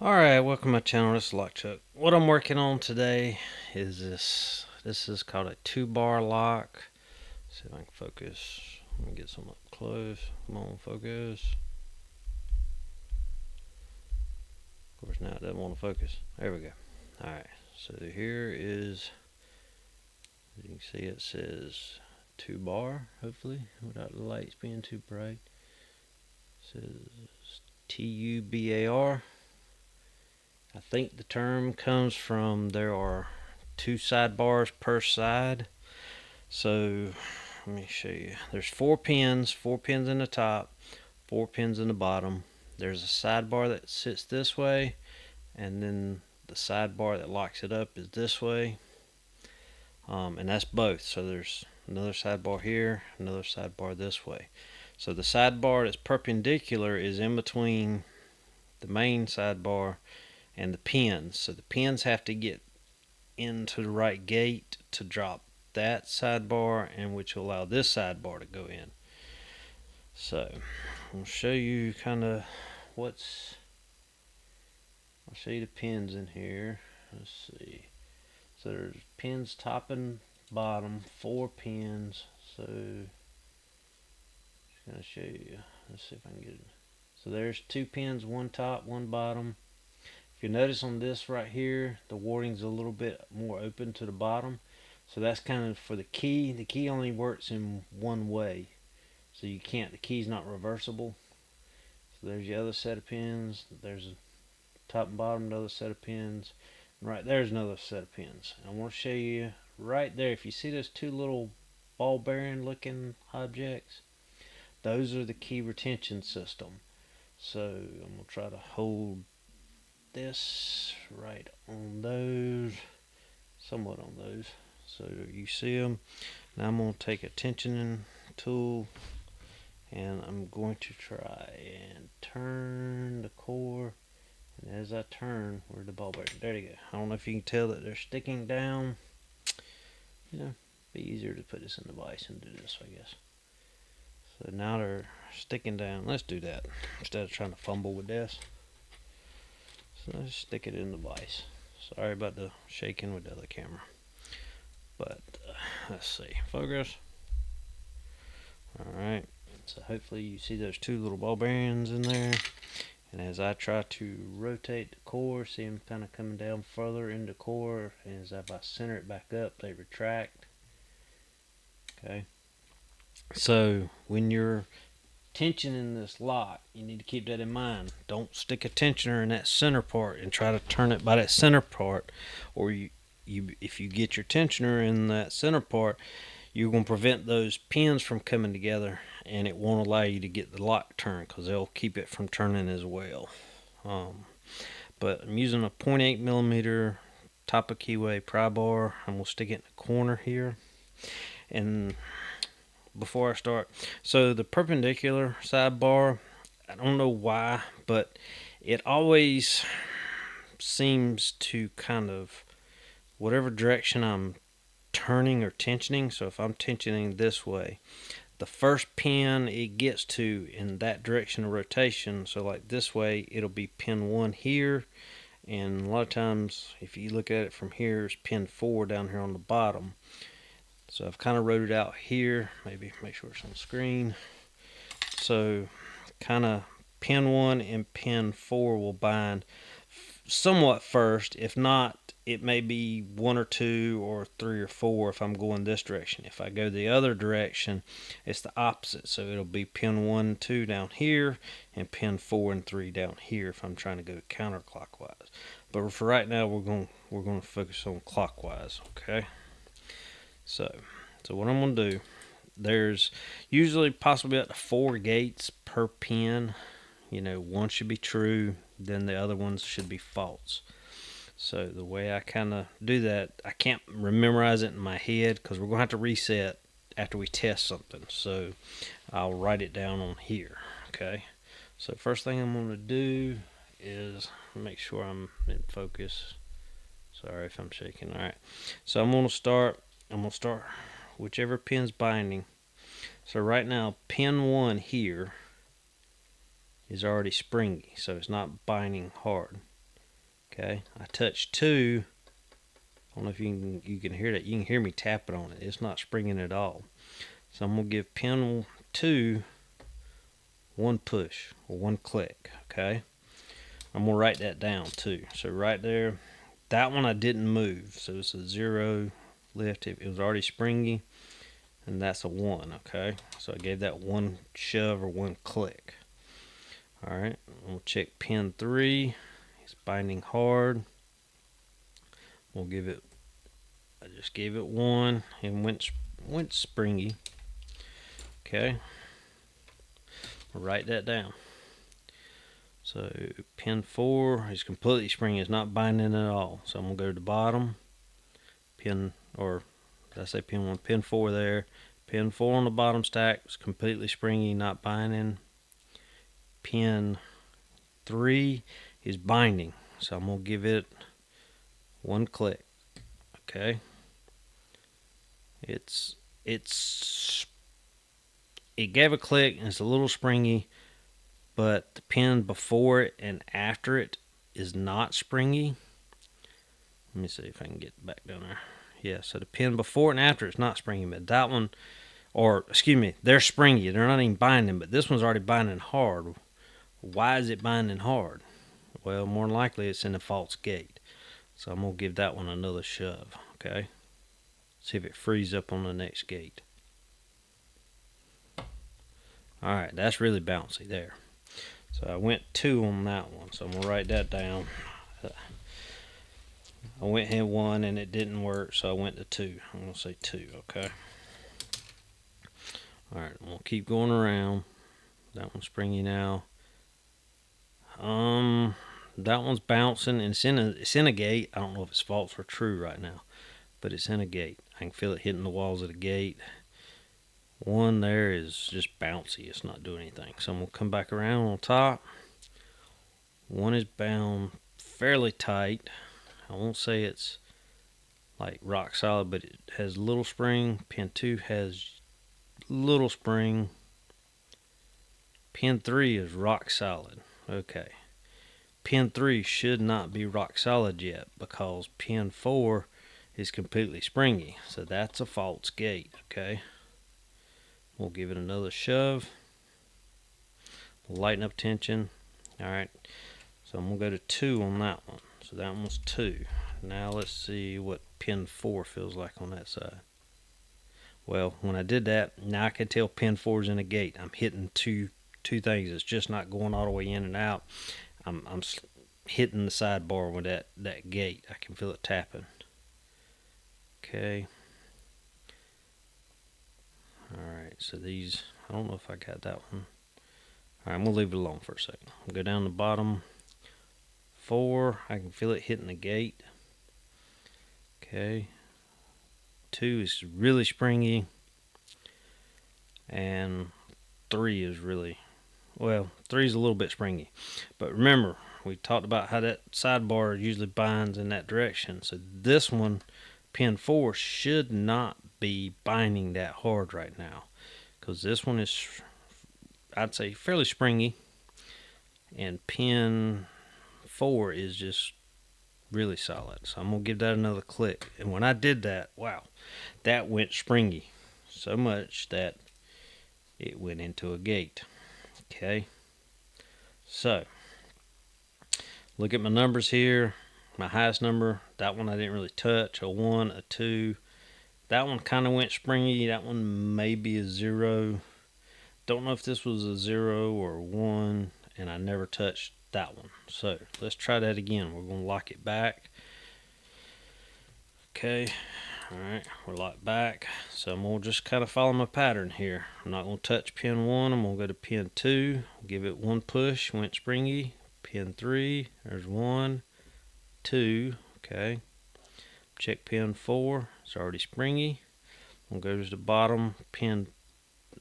Alright, welcome to my channel. This is Lockchuck. What I'm working on today is this. This is called a TuBAR Lock. See if I can focus. Let me get some up close. Come on, focus. Of course, now it doesn't want to focus. There we go. Alright, so here is, as you can see, it says TuBAR, hopefully, without the lights being too bright. It says TuBAR. I think the term comes from there are two sidebars per side. So let me show you. There's four pins in the top, four pins in the bottom. There's a sidebar that sits this way, and then the sidebar that locks it up is this way. And that's both. So there's another sidebar here, another sidebar this way. So the sidebar that's perpendicular is in between the main sidebar and the pins. So the pins have to get into the right gate to drop that sidebar, and which will allow this sidebar to go in. So I'll show you kind of I'll show you the pins in here. Let's see. So there's pins top and bottom, four pins. So just gonna show you. Let's see if I can get it. So there's two pins, one top, one bottom. If you notice on this right here, the warding's a little bit more open to the bottom. So that's kind of for the key. The key only works in one way. So the key's not reversible. So there's the other set of pins. There's a top and bottom, another set of pins. And right there's another set of pins. And I want to show you right there. If you see those two little ball bearing looking objects, those are the key retention system. So I'm going to try to hold this right on those, somewhat on those, so you see them. Now I'm going to take a tensioning tool and I'm going to try and turn the core, and as I turn, where's the ball bearing? There you go. I don't know if you can tell that they're sticking down. You know, be easier to put this in the vise and do this, I guess. So now they're sticking down. Let's do that instead of trying to fumble with this. So let's stick it in the vise. Sorry about the shaking with the other camera. But let's see. Focus. Alright. So hopefully you see those two little ball bearings in there. And as I try to rotate the core, see them kind of coming down further into the core. And as I center it back up, they retract. Okay. So when you're tensioning this lock, you need to keep that in mind. Don't stick a tensioner in that center part and try to turn it by that center part, or if you get your tensioner in that center part, you're going to prevent those pins from coming together, and it won't allow you to get the lock turned because they'll keep it from turning as well. But I'm using a 0.8 millimeter top of keyway pry bar. I'm going to stick it in the corner here. And before I start, so the perpendicular sidebar, I don't know why, but it always seems to kind of, whatever direction I'm turning or tensioning, so if I'm tensioning this way, the first pin it gets to in that direction of rotation, so like this way, it'll be pin 1 here, and a lot of times if you look at it from here, it's pin 4 down here on the bottom. So I've kind of wrote it out here. Maybe make sure it's on the screen. So kind of pin 1 and pin 4 will bind somewhat first. If not, it may be 1 or 2 or 3 or 4 if I'm going this direction. If I go the other direction, it's the opposite. So it'll be pin 1 and 2 down here and pin 4 and 3 down here if I'm trying to go counterclockwise. But for right now, we're going to focus on clockwise, okay? So what I'm going to do, there's usually possibly up to 4 gates per pin. You know, one should be true, then the other ones should be false. So the way I kind of do that, I can't memorize it in my head because we're going to have to reset after we test something. So I'll write it down on here, okay? So first thing I'm going to do is make sure I'm in focus. Sorry if I'm shaking. All right, so I'm going to start whichever pin's binding. So right now, pin 1 here is already springy, so it's not binding hard. Okay, I touched 2. I don't know if you can hear that. You can hear me tapping on it. It's not springing at all. So I'm gonna give pin 2 1 push or 1 click. Okay, I'm gonna write that down too. So right there, that one I didn't move, so it's a 0 lift. It was already springy, and that's a 1. Okay, so I gave that 1 shove or 1 click. All right, we'll check pin 3. It's binding hard. We'll give it. I just gave it 1 and went springy. Okay, we'll write that down. So pin 4 is completely springy. It's not binding at all. So I'm gonna go to the bottom. Pin, or did I say pin 1? Pin 4 there. Pin 4 on the bottom stack is completely springy, not binding. Pin 3 is binding, so I'm gonna give it 1 click. Okay. It gave a click and it's a little springy, but the pin before it and after it is not springy. Let me see if I can get back down there. Yeah, so the pin before and after it's not springy, but that one, or excuse me, they're springy. They're not even binding, but this one's already binding hard. Why is it binding hard? Well, more than likely it's in a false gate. So I'm going to give that one another shove, okay? See if it frees up on the next gate. Alright, that's really bouncy there. So I went 2 on that one, so I'm going to write that down. I went hit 1 and it didn't work, so I went to 2. I'm going to say 2, okay? Alright, I'm going to keep going around. That one's springy now. That one's bouncing and it's in a gate. I don't know if it's false or true right now, but it's in a gate. I can feel it hitting the walls of the gate. 1 there is just bouncy. It's not doing anything. So I'm going to come back around on top. 1 is bound fairly tight. I won't say it's like rock solid, but it has a little spring. Pin 2 has little spring. Pin 3 is rock solid. Okay. Pin 3 should not be rock solid yet because pin 4 is completely springy. So that's a false gate, okay? We'll give it another shove. Lighten up tension. Alright. So I'm going to go to 2 on that one. So that one was 2. Now let's see what pin 4 feels like on that side. Well, when I did that, now I can tell pin 4 is in a gate. I'm hitting two things. It's just not going all the way in and out. I'm hitting the sidebar with that gate. I can feel it tapping. Okay. Alright, so these, I don't know if I got that one. Alright, I'm going to leave it alone for a second. I'll go down the bottom. 4, I can feel it hitting the gate. Okay. 2 is really springy. And 3 is really, well, 3 is a little bit springy. But remember, we talked about how that sidebar usually binds in that direction. So this one, pin 4, should not be binding that hard right now. Because this one is, I'd say, fairly springy. And pin 4 is just really solid. So I'm going to give that another click. And when I did that, wow, that went springy. So much that it went into a gate. Okay. So, look at my numbers here. My highest number, that one I didn't really touch. A 1, a 2. That one kind of went springy. That one maybe a 0. Don't know if this was a 0 or a 1. And I never touched that one. So, let's try that again. We're going to lock it back. Okay. Alright, we're locked back. So I'm going to just kind of follow my pattern here. I'm not going to touch pin 1. I'm going to go to pin 2. Give it 1 push. Went springy. Pin 3. There's 1, 2. Okay. Check pin 4. It's already springy. I'm going to go to the bottom pin.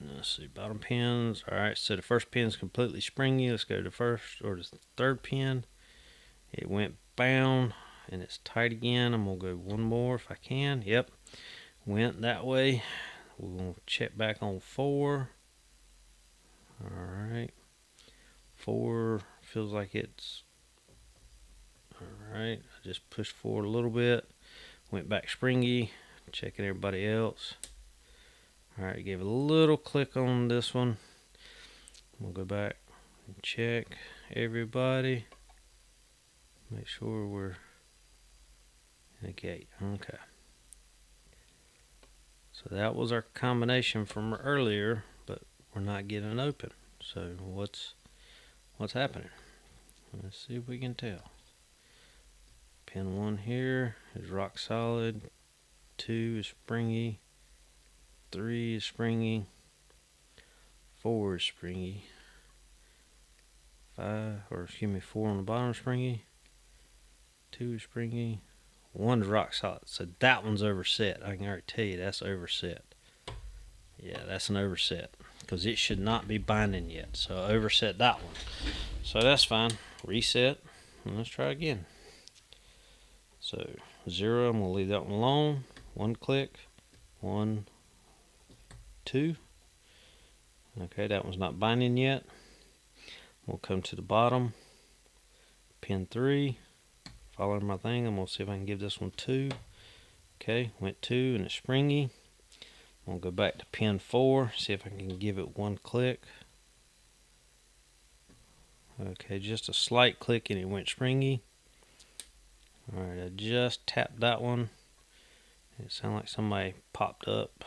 Let's see, bottom pins. Alright, so the first pin is completely springy. Let's go to the first or the third pin. It went bound and it's tight again. I'm going to go 1 more if I can. Yep, went that way. We're going to check back on 4. Alright, 4 feels like it's Alright, I just pushed forward a little bit, went back springy, checking everybody else. Alright, gave a little click on this one. We'll go back and check everybody. Make sure we're in the gate. Okay. So that was our combination from earlier, but we're not getting open. So what's happening? Let's see if we can tell. Pin 1 here is rock solid. 2 is springy. 3 is springy. 4 is springy. 4 on the bottom is springy. 2 is springy. 1 is rock solid. So that one's overset. I can already tell you that's overset. Yeah, that's an overset because it should not be binding yet. So overset that one. So that's fine. Reset. And let's try again. So 0, I'm going to leave that one alone. 1 click. 1, 2. Okay, that one's not binding yet. We'll come to the bottom. Pin 3. Following my thing, I'm going to see if I can give this one 2. Okay, went 2 and it's springy. I'm going to go back to pin 4, see if I can give it 1 click. Okay, just a slight click and it went springy. Alright, I just tapped that one. It sounded like somebody popped up.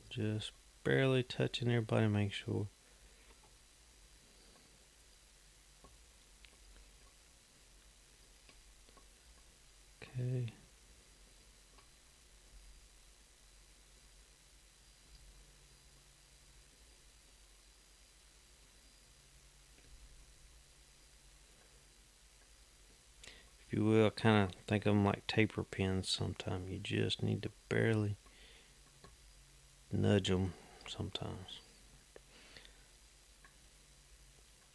Just barely touching everybody, make sure. Okay. If you will, kind of think of them like taper pins sometimes. You just need to barely nudge them sometimes.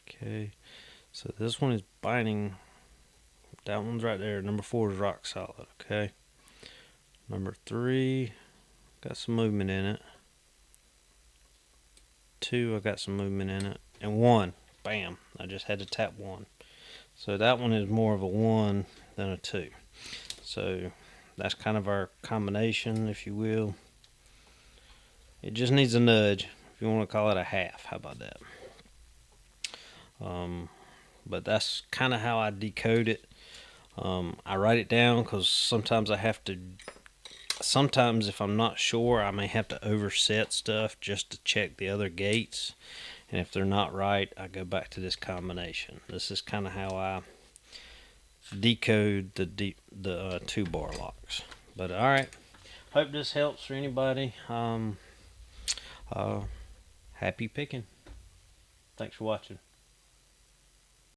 Okay, so this one is binding. That one's right there. Number 4 is rock solid. Okay. Number 3, got some movement in it. 2, I got some movement in it. And 1, bam, I just had to tap 1. So that one is more of a 1 than a 2. So that's kind of our combination, if you will. It just needs a nudge. If you want to call it a half, how about that? But that's kind of how I decode it. I write it down because sometimes I have to. Sometimes if I'm not sure, I may have to overset stuff just to check the other gates. And if they're not right, I go back to this combination. This is kind of how I decode the TuBAR locks. But alright, hope this helps for anybody. Happy picking. Thanks for watching.